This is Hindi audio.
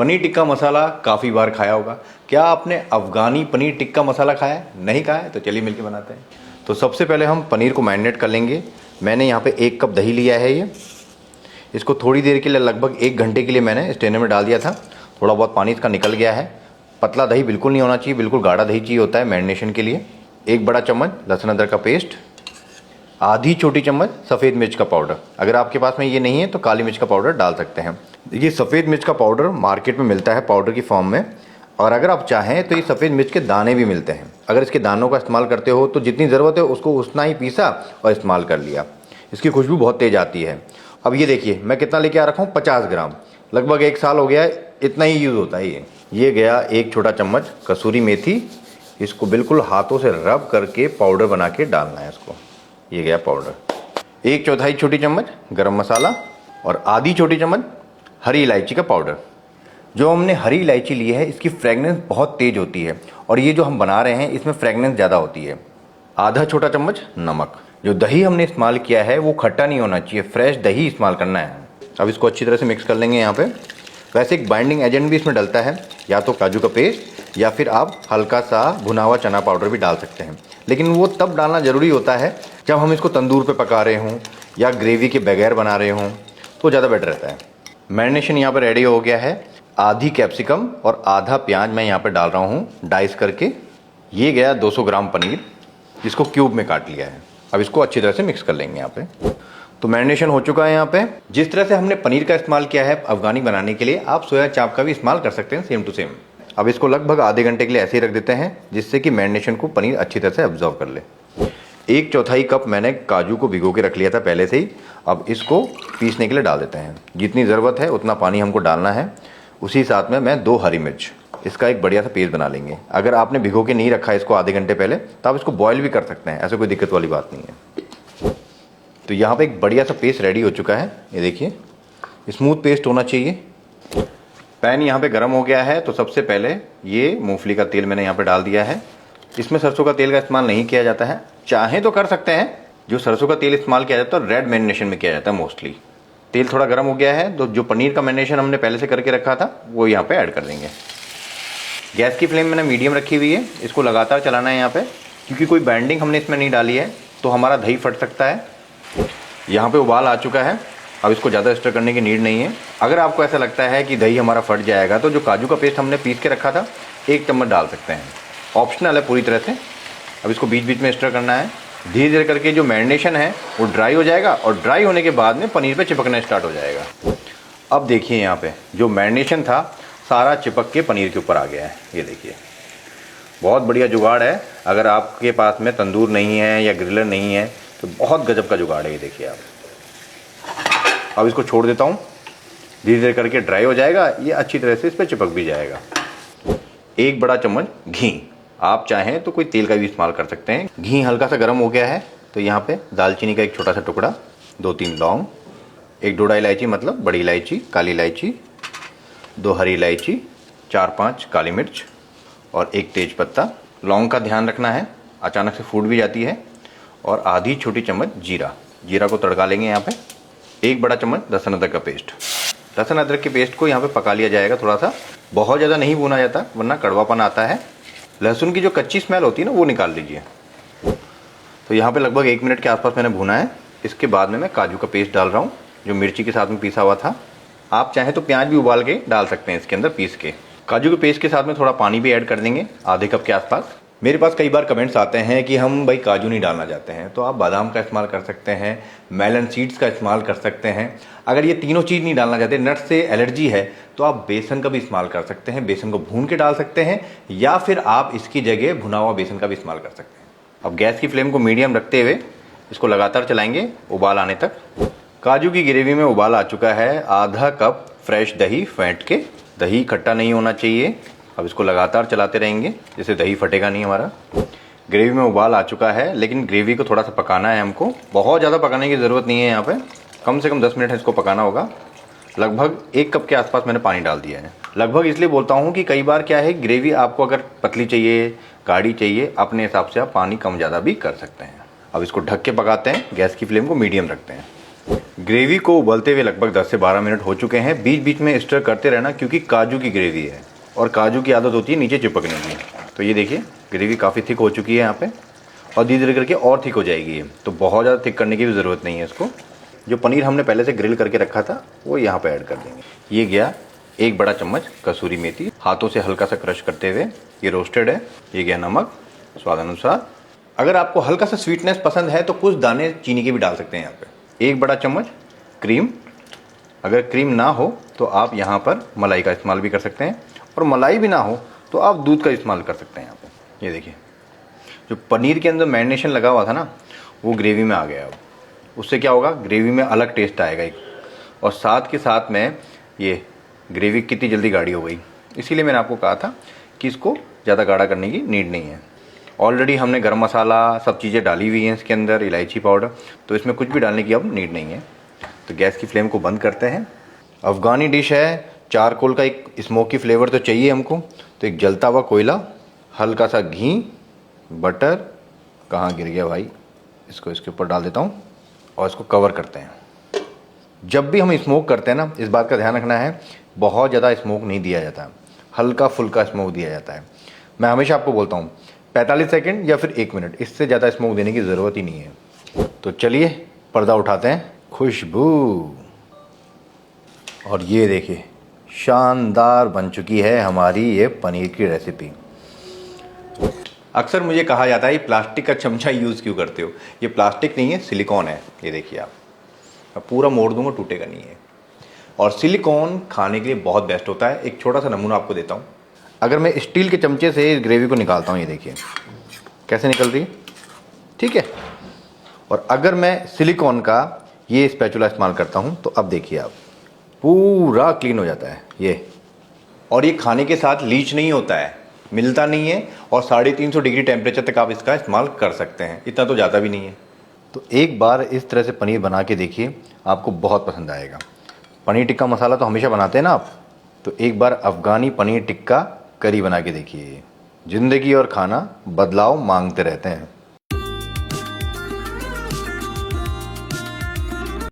पनीर टिक्का मसाला काफ़ी बार खाया होगा। क्या आपने अफ़गानी पनीर टिक्का मसाला खाया है? नहीं खाया है तो चलिए मिलके बनाते हैं। तो सबसे पहले हम पनीर को मैरिनेट कर लेंगे। मैंने यहाँ पे 1 कप दही लिया है। ये इसको थोड़ी देर के लिए, लगभग 1 घंटे के लिए मैंने स्ट्रेनर में डाल दिया था। थोड़ा बहुत पानी इसका निकल गया है। पतला दही बिल्कुल नहीं होना चाहिए, बिल्कुल गाढ़ा दही चाहिए होता है मैरिनेशन के लिए। 1 बड़ा चम्मच लहसुन अदरक का पेस्ट, आधी छोटी चम्मच सफ़ेद मिर्च का पाउडर। अगर आपके पास में ये नहीं है तो काली मिर्च का पाउडर डाल सकते हैं। देखिए सफ़ेद मिर्च का पाउडर मार्केट में मिलता है पाउडर की फॉर्म में, और अगर आप चाहें तो ये सफ़ेद मिर्च के दाने भी मिलते हैं। अगर इसके दानों का इस्तेमाल करते हो तो जितनी ज़रूरत है उसको उतना ही पीसा और इस्तेमाल कर लिया। इसकी खुशबू बहुत तेज़ आती है। अब ये देखिए मैं कितना लेके आ रखा हूँ, 50 ग्राम। लगभग 1 साल हो गया है, इतना ही यूज़ होता है ये गया 1 छोटा चम्मच कसूरी मेथी। इसको बिल्कुल हाथों से रब करके पाउडर बना के डालना है इसको। ये गया पाउडर। 1/4 छोटी चम्मच गरम मसाला और आधी छोटी चम्मच हरी इलायची का पाउडर। जो हमने हरी इलायची ली है इसकी फ्रेगनेंस बहुत तेज़ होती है, और ये जो हम बना रहे हैं इसमें फ्रेगनेंस ज़्यादा होती है। आधा छोटा चम्मच नमक। जो दही हमने इस्तेमाल किया है वो खट्टा नहीं होना चाहिए, फ्रेश दही इस्तेमाल करना है। अब इसको अच्छी तरह से मिक्स कर लेंगे यहाँ पे। वैसे एक बाइंडिंग एजेंट भी इसमें डलता है, या तो काजू का पेस्ट या फिर आप हल्का सा भुना हुआ चना पाउडर भी डाल सकते हैं, लेकिन वो तब डालना ज़रूरी होता है जब हम इसको तंदूर पे पका रहे हों या ग्रेवी के बगैर बना रहे हों, तो ज़्यादा बेटर रहता है। मैरिनेशन यहाँ पर रेडी हो गया है। आधी कैप्सिकम और आधा प्याज मैं यहाँ पर डाल रहा हूँ डाइस करके। ये गया 200 ग्राम पनीर, जिसको क्यूब में काट लिया है। अब इसको अच्छी तरह से मिक्स कर लेंगे यहाँ पे। तो मैरिनेशन हो चुका है यहाँ पे। जिस तरह से हमने पनीर का इस्तेमाल किया है अफ़गानी बनाने के लिए, आप सोया चाप का भी इस्तेमाल कर सकते हैं, सेम टू सेम। अब इसको लगभग आधे घंटे के लिए ऐसे ही रख देते हैं, जिससे कि मैरिनेशन को पनीर अच्छी तरह से अब्जॉर्व कर ले। 1/4 कप मैंने काजू को भिगो के रख लिया था पहले से ही। अब इसको पीसने के लिए डाल देते हैं। जितनी ज़रूरत है उतना पानी हमको डालना है। उसी साथ में मैं 2 हरी मिर्च, इसका एक बढ़िया सा पेस्ट बना लेंगे। अगर आपने भिगो के नहीं रखा है इसको आधे घंटे पहले, तो आप इसको बॉयल भी कर सकते हैं, ऐसे कोई दिक्कत वाली बात नहीं है। तो यहाँ पे एक बढ़िया सा पेस्ट रेडी हो चुका है। ये देखिए स्मूथ पेस्ट होना चाहिए। पैन यहाँ पे गर्म हो गया है, तो सबसे पहले ये मूंगफली का तेल मैंने यहाँ पे डाल दिया है। इसमें सरसों का तेल का इस्तेमाल नहीं किया जाता है, चाहें तो कर सकते हैं। जो सरसों का तेल इस्तेमाल किया जाता है रेड मैरिनेशन में किया जाता है मोस्टली। तेल थोड़ा गर्म हो गया है, तो जो पनीर का मैरिनेशन हमने पहले से करके रखा था वो यहाँ पे ऐड कर देंगे। गैस की फ्लेम मैंने मीडियम रखी हुई है। इसको लगातार चलाना है यहाँ पे, क्योंकि कोई बाइंडिंग हमने इसमें नहीं डाली है तो हमारा दही फट सकता है। यहाँ पे उबाल आ चुका है। अब इसको ज़्यादा स्टर करने की नीड नहीं है। अगर आपको ऐसा लगता है कि दही हमारा फट जाएगा तो जो काजू का पेस्ट हमने पीस के रखा था 1 चम्मच डाल सकते हैं, ऑप्शनल है पूरी तरह से। अब इसको बीच बीच में स्टर करना है। धीरे धीरे करके जो मैरिनेशन है वो ड्राई हो जाएगा, और ड्राई होने के बाद में पनीर पे चिपकना स्टार्ट हो जाएगा। अब देखिए यहाँ पे जो मैरिनेशन था सारा चिपक के पनीर के ऊपर आ गया है। ये देखिए बहुत बढ़िया जुगाड़ है। अगर आपके पास में तंदूर नहीं है या ग्रिलर नहीं है तो बहुत गजब का जुगाड़ है। ये देखिए आप। अब इसको छोड़ देता हूँ, धीरे धीरे करके ड्राई हो जाएगा, ये अच्छी तरह से इस पर चिपक भी जाएगा। 1 बड़ा चम्मच घी, आप चाहें तो कोई तेल का भी इस्तेमाल कर सकते हैं। घी हल्का सा गर्म हो गया है, तो यहाँ पे दालचीनी का 1 छोटा सा टुकड़ा, 2-3 लौंग, 1 डोडा इलायची मतलब बड़ी इलायची, काली इलायची, 2 हरी इलायची, 4-5 काली मिर्च और 1 तेज पत्ता। लौंग का ध्यान रखना है, अचानक से फूट भी जाती है। और आधी छोटी चम्मच जीरा। जीरा को तड़का लेंगे यहाँ पे। 1 बड़ा चम्मच लहसुन अदरक का पेस्ट। लहसुन अदरक के पेस्ट को यहाँ पे पका लिया जाएगा थोड़ा सा, बहुत ज़्यादा नहीं भुना जाता वरना कड़वापन आता है। लहसुन की जो कच्ची स्मेल होती है ना वो निकाल लीजिए। तो यहाँ पे लगभग 1 मिनट के आसपास मैंने भुना है। इसके बाद में मैं काजू का पेस्ट डाल रहा हूँ जो मिर्ची के साथ में पीसा हुआ था। आप चाहें तो प्याज भी उबाल के डाल सकते हैं इसके अंदर पीस के। काजू के पेस्ट के साथ में थोड़ा पानी भी ऐड कर देंगे, आधे कप के आसपास। मेरे पास कई बार कमेंट्स आते हैं कि हम भाई काजू नहीं डालना चाहते हैं, तो आप बादाम का इस्तेमाल कर सकते हैं, मेलन सीड्स का इस्तेमाल कर सकते हैं। अगर ये तीनों चीज़ नहीं डालना चाहते, नट्स से एलर्जी है, तो आप बेसन का भी इस्तेमाल कर सकते हैं। बेसन को भून के डाल सकते हैं, या फिर आप इसकी जगह भुना हुआ बेसन का भी इस्तेमाल कर सकते हैं। अब गैस की फ्लेम को मीडियम रखते हुए इसको लगातार चलाएंगे उबाल आने तक। काजू की ग्रेवी में उबाल आ चुका है। आधा कप फ्रेश दही फेंट के, दही खट्टा नहीं होना चाहिए। अब इसको लगातार चलाते रहेंगे, जिससे दही फटेगा नहीं हमारा। ग्रेवी में उबाल आ चुका है, लेकिन ग्रेवी को थोड़ा सा पकाना है हमको। बहुत ज़्यादा पकाने की ज़रूरत नहीं है, यहाँ पे कम से कम 10 मिनट इसको पकाना होगा। लगभग 1 कप के आसपास मैंने पानी डाल दिया है। लगभग इसलिए बोलता हूँ कि कई बार क्या है, ग्रेवी आपको अगर पतली चाहिए, गाढ़ी चाहिए, अपने हिसाब से आप पानी कम ज़्यादा भी कर सकते हैं। अब इसको ढक के पकाते हैं, गैस की फ्लेम को मीडियम रखते हैं। ग्रेवी को उबलते हुए लगभग 10 से 12 मिनट हो चुके हैं। बीच बीच में स्टर करते रहना क्योंकि काजू की ग्रेवी है और काजू की आदत होती है नीचे चिपकने की। तो ये देखिए ग्रेवी काफ़ी थिक हो चुकी है यहाँ पे और धीरे धीरे करके और थिक हो जाएगी ये। तो बहुत ज़्यादा थिक करने की भी ज़रूरत नहीं है इसको। जो पनीर हमने पहले से ग्रिल करके रखा था वो यहाँ पे ऐड कर देंगे। ये गया 1 बड़ा चम्मच कसूरी मेथी, हाथों से हल्का सा क्रश करते हुए। ये रोस्टेड है। ये गया नमक स्वाद अनुसार। अगर आपको हल्का सा स्वीटनेस पसंद है तो कुछ दाने चीनी के भी डाल सकते हैं यहाँ पे। 1 बड़ा चम्मच क्रीम। अगर क्रीम ना हो तो आप यहाँ पर मलाई का इस्तेमाल भी कर सकते हैं और मलाई भी ना हो तो आप दूध का इस्तेमाल कर सकते हैं यहाँ पे। ये देखिए जो पनीर के अंदर मैरिनेशन लगा हुआ था ना वो ग्रेवी में आ गया। अब उससे क्या होगा, ग्रेवी में अलग टेस्ट आएगा एक। और साथ के साथ में ये ग्रेवी कितनी जल्दी गाढ़ी हो गई, इसीलिए मैंने आपको कहा था कि इसको ज़्यादा गाढ़ा करने की नीड नहीं है। ऑलरेडी हमने गरम मसाला सब चीज़ें डाली हुई हैं इसके अंदर, इलायची पाउडर, तो इसमें कुछ भी डालने की अब नीड नहीं है। तो गैस की फ्लेम को बंद करते हैं। अफ़गानी डिश है, चारकोल का एक स्मोकी फ्लेवर तो चाहिए हमको। तो एक जलता हुआ कोयला, हल्का सा घी, बटर, कहाँ गिर गया भाई, इसको इसके ऊपर डाल देता हूँ और इसको कवर करते हैं। जब भी हम स्मोक करते हैं ना, इस बात का ध्यान रखना है बहुत ज़्यादा स्मोक नहीं दिया जाता, हल्का फुल्का स्मोक दिया जाता है। मैं हमेशा आपको बोलता हूँ 45 सेकंड या फिर 1 मिनट, इससे ज़्यादा स्मोक देने की ज़रूरत ही नहीं है। तो चलिए पर्दा उठाते हैं। खुशबू, और ये देखिए शानदार बन चुकी है हमारी ये पनीर की रेसिपी। अक्सर मुझे कहा जाता है ये प्लास्टिक का चमचा यूज़ क्यों करते हो। ये प्लास्टिक नहीं है, सिलिकॉन है। ये देखिए आप, मैं पूरा मोड़ दूंगा, टूटेगा नहीं है। और सिलिकॉन खाने के लिए बहुत बेस्ट होता है। एक छोटा सा नमूना आपको देता हूँ। अगर मैं स्टील के चमचे से इस ग्रेवी को निकालता हूँ, ये देखिए कैसे निकल रही है, ठीक है। और अगर मैं सिलिकॉन का ये स्पैचुला इस्तेमाल करता हूँ तो अब देखिए आप, पूरा क्लीन हो जाता है ये। और ये खाने के साथ लीच नहीं होता है, मिलता नहीं है, और 350 डिग्री टेम्परेचर तक आप इसका इस्तेमाल कर सकते हैं, इतना तो जाता भी नहीं है। तो एक बार इस तरह से पनीर बना के देखिए, आपको बहुत पसंद आएगा। पनीर टिक्का मसाला तो हमेशा बनाते हैं ना आप, तो एक बार अफ़गानी पनीर टिक्का करी बना के देखिए। ज़िंदगी और खाना बदलाव मांगते रहते हैं।